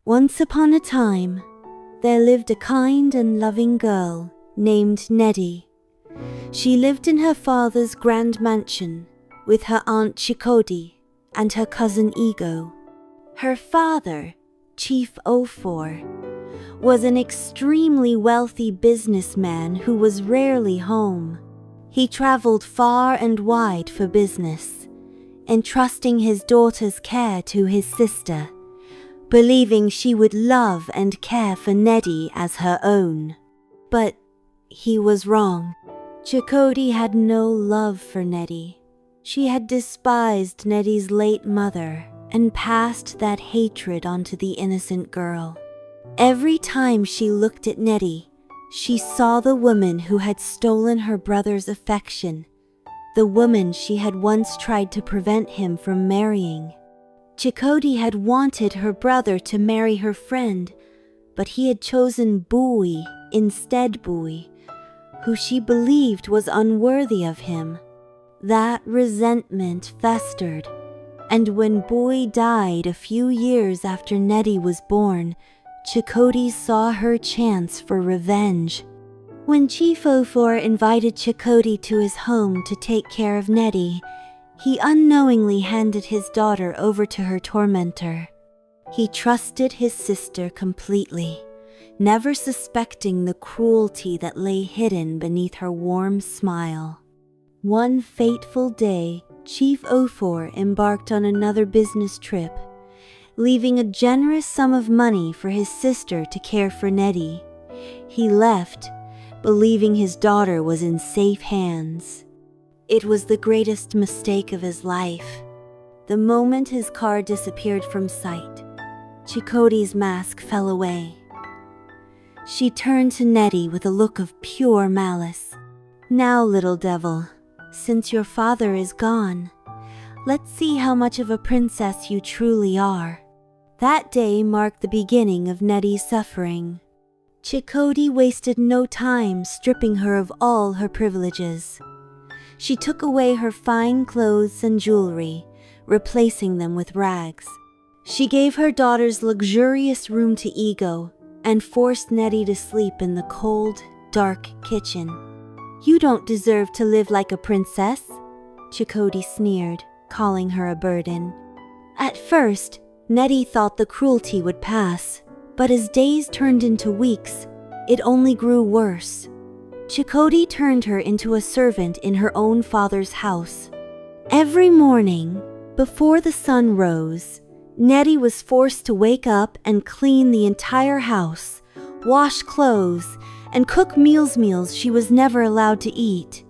Once upon a time, there lived a kind and loving girl named Neddy. She lived in her father's grand mansion with her aunt Chikodi and her cousin Ego. Her father, Chief Ofor, was an extremely wealthy businessman who was rarely home. He traveled far and wide for business, entrusting his daughter's care to his sister, believing she would love and care for Neddy as her own. But he was wrong. Chikodi had no love for Neddy. She had despised Neddy's late mother and passed that hatred onto the innocent girl. Every time she looked at Neddy, she saw the woman who had stolen her brother's affection, the woman she had once tried to prevent him from marrying. Chikodi had wanted her brother to marry her friend, but he had chosen Bui instead, Bui, who she believed was unworthy of him. That resentment festered, and when Bui died a few years after Neddy was born, Chikodi saw her chance for revenge. When Chief Ofor invited Chikodi to his home to take care of Neddy, he unknowingly handed his daughter over to her tormentor. He trusted his sister completely, never suspecting the cruelty that lay hidden beneath her warm smile. One fateful day, Chief Ofor embarked on another business trip, leaving a generous sum of money for his sister to care for Neddy. He left, believing his daughter was in safe hands. It was the greatest mistake of his life. The moment his car disappeared from sight, Chikodi's mask fell away. She turned to Neddy with a look of pure malice. "Now, little devil, since your father is gone, let's see how much of a princess you truly are." That day marked the beginning of Neddy's suffering. Chikodi wasted no time stripping her of all her privileges. She took away her fine clothes and jewelry, replacing them with rags. She gave her daughter's luxurious room to Ego and forced Neddy to sleep in the cold, dark kitchen. "You don't deserve to live like a princess," Chikodi sneered, calling her a burden. At first, Neddy thought the cruelty would pass, but as days turned into weeks, it only grew worse. Chikodi turned her into a servant in her own father's house. Every morning, before the sun rose, Neddy was forced to wake up and clean the entire house, wash clothes, and cook meals she was never allowed to eat.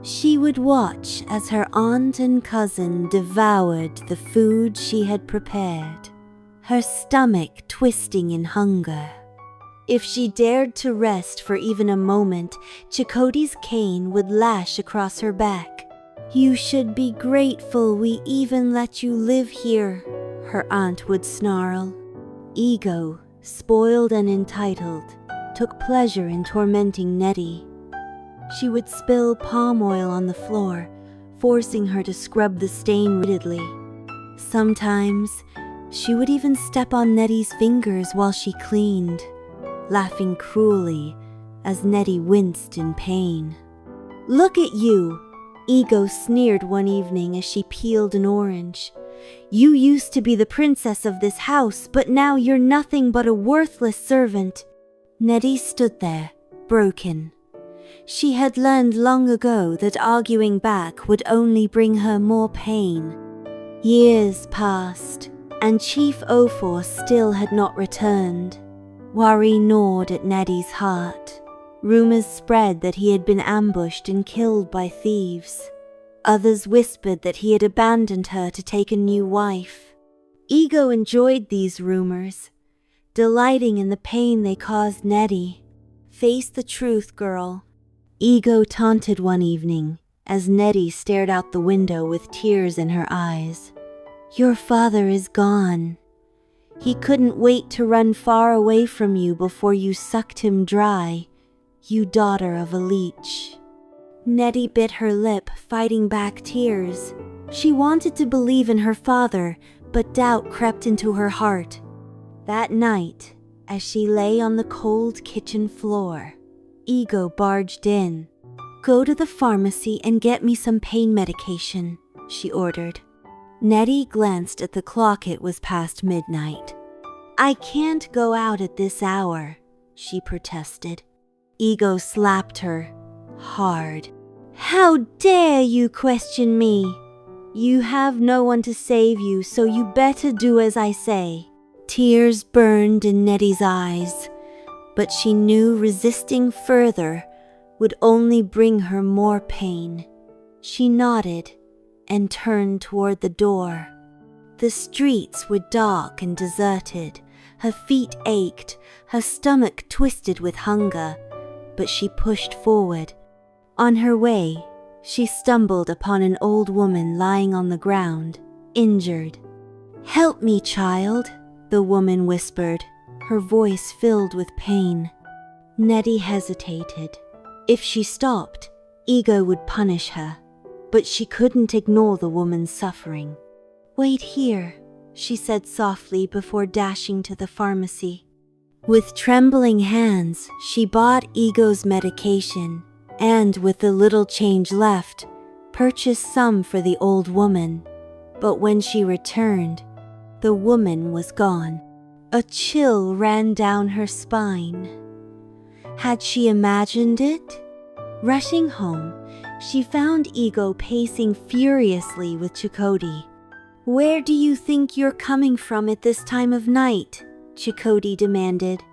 She would watch as her aunt and cousin devoured the food she had prepared, her stomach twisting in hunger. If she dared to rest for even a moment, Chikodi's cane would lash across her back. "You should be grateful we even let you live here," her aunt would snarl. Ego, spoiled and entitled, took pleasure in tormenting Neddy. She would spill palm oil on the floor, forcing her to scrub the stain repeatedly. Sometimes, she would even step on Neddy's fingers while she cleaned, laughing cruelly as Neddy winced in pain. "Look at you," Ego sneered one evening as she peeled an orange. "You used to be the princess of this house, but now you're nothing but a worthless servant." Neddy stood there, broken. She had learned long ago that arguing back would only bring her more pain. Years passed, and Chief Ofor still had not returned. Worry gnawed at Neddy's heart. Rumors spread that he had been ambushed and killed by thieves. Others whispered that he had abandoned her to take a new wife. Ego enjoyed these rumors, delighting in the pain they caused Neddy. "Face the truth, girl," Ego taunted one evening as Neddy stared out the window with tears in her eyes. "Your father is gone. He couldn't wait to run far away from you before you sucked him dry, you daughter of a leech." Neddy bit her lip, fighting back tears. She wanted to believe in her father, but doubt crept into her heart. That night, as she lay on the cold kitchen floor, Ego barged in. "Go to the pharmacy and get me some pain medication," she ordered. Nettie glanced at the clock. It was past midnight. "I can't go out at this hour," she protested. Ego slapped her hard. "How dare you question me? You have no one to save you, so you better do as I say." Tears burned in Nettie's eyes, but she knew resisting further would only bring her more pain. She nodded and turned toward the door. The streets were dark and deserted. Her feet ached, her stomach twisted with hunger, but she pushed forward. On her way, she stumbled upon an old woman lying on the ground, injured. "Help me, child," the woman whispered, her voice filled with pain. Nettie hesitated. If she stopped, Ego would punish her, but she couldn't ignore the woman's suffering. "Wait here," she said softly before dashing to the pharmacy. With trembling hands, she bought Ego's medication and, with the little change left, purchased some for the old woman. But when she returned, the woman was gone. A chill ran down her spine. Had she imagined it? Rushing home, she found Ego pacing furiously with Chakotay. "Where do you think you're coming from at this time of night?" Chakotay demanded.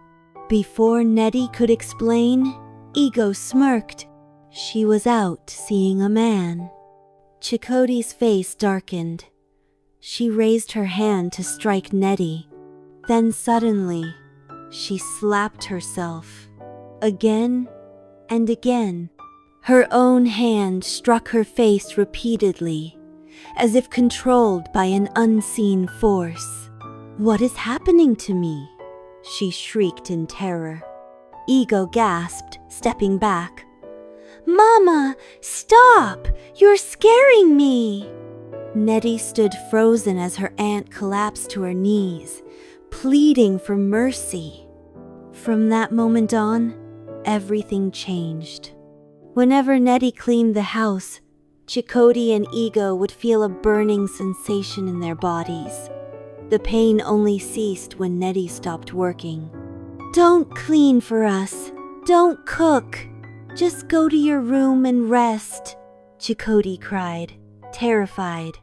Before Nettie could explain, Ego smirked. She was out seeing a man. Chakotay's face darkened. She raised her hand to strike Nettie. Then suddenly, she slapped herself. Again and again. Her own hand struck her face repeatedly, as if controlled by an unseen force. "What is happening to me?" she shrieked in terror. Ego gasped, stepping back. "Mama, stop! You're scaring me!" Nettie stood frozen as her aunt collapsed to her knees, pleading for mercy. From that moment on, everything changed. Whenever Nettie cleaned the house, Chakotay and Ego would feel a burning sensation in their bodies. The pain only ceased when Nettie stopped working. "Don't clean for us. Don't cook. Just go to your room and rest," Chakotay cried, terrified.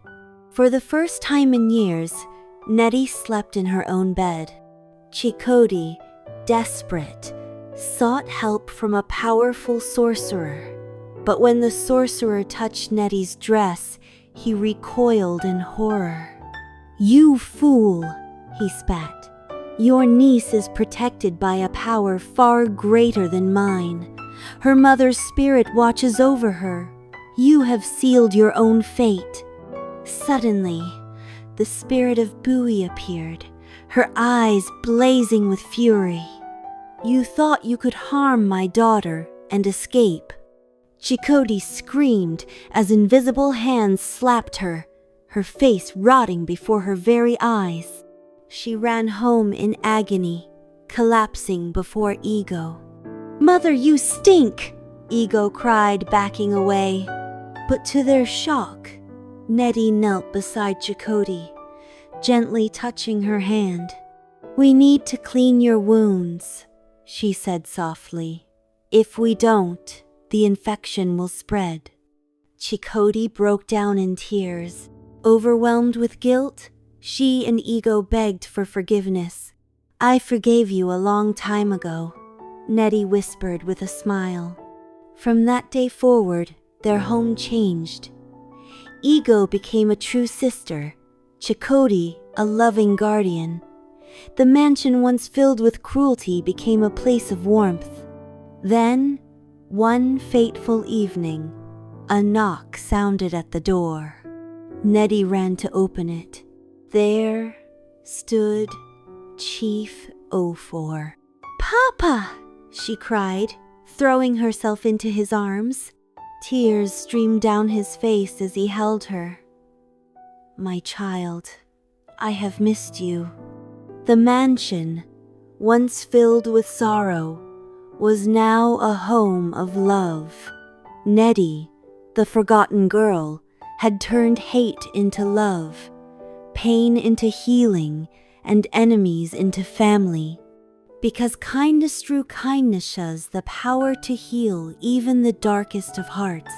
For the first time in years, Nettie slept in her own bed. Chakotay, desperate, sought help from a powerful sorcerer. But when the sorcerer touched Nettie's dress, he recoiled in horror. "You fool," he spat. "Your niece is protected by a power far greater than mine. Her mother's spirit watches over her. You have sealed your own fate." Suddenly, the spirit of Bowie appeared, her eyes blazing with fury. "You thought you could harm my daughter and escape." Chakotay screamed as invisible hands slapped her, her face rotting before her very eyes. She ran home in agony, collapsing before Ego. "Mother, you stink!" Ego cried, backing away. But to their shock, Nettie knelt beside Chakotay, gently touching her hand. "We need to clean your wounds," she said softly. "If we don't, the infection will spread." Chakotay broke down in tears. Overwhelmed with guilt, she and Ego begged for forgiveness. "I forgave you a long time ago," Nettie whispered with a smile. From that day forward, their home changed. Ego became a true sister, Chakotay a loving guardian. The mansion once filled with cruelty became a place of warmth. Then, one fateful evening, a knock sounded at the door. Nettie ran to open it. There stood Chief Ophir. "Papa!" she cried, throwing herself into his arms. Tears streamed down his face as he held her. "My child, I have missed you." The mansion, once filled with sorrow, was now a home of love. Nettie, the forgotten girl, had turned hate into love, pain into healing, and enemies into family. Because kindness through kindness has the power to heal even the darkest of hearts.